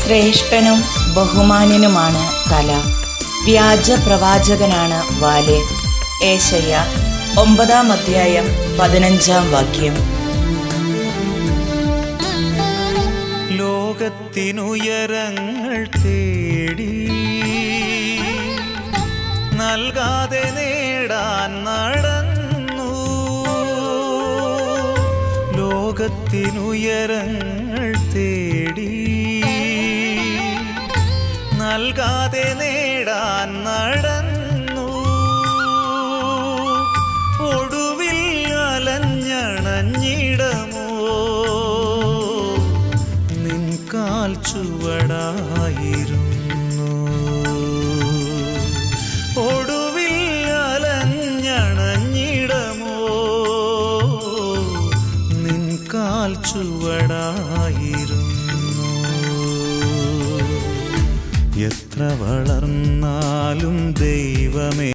ശ്രേഷ്ഠനും ബഹുമാന്യനുമാണ് തല, വ്യാജ പ്രവാചകനാണ് വാല്. ഏശയ്യ 9-15 ലോകത്തിനുയരങ്ങൾ തേടി നൽകാതെ നേടാൻ നടന്നു. ലോകത്തിനുയരങ്ങൾ തേടി നൽകാതെ നേടാൻ നടന്നു. ഒടുവിൽ അലഞ്ഞണഞ്ഞിടമോ നിൻകാൽ ചുവടായിരുന്നു. ഒടുവിൽ അലഞ്ഞണഞ്ഞിടമോ നിൻകാൽ ചുവടായിരുന്നു. എത്ര വളർന്നാലും ദൈവമേ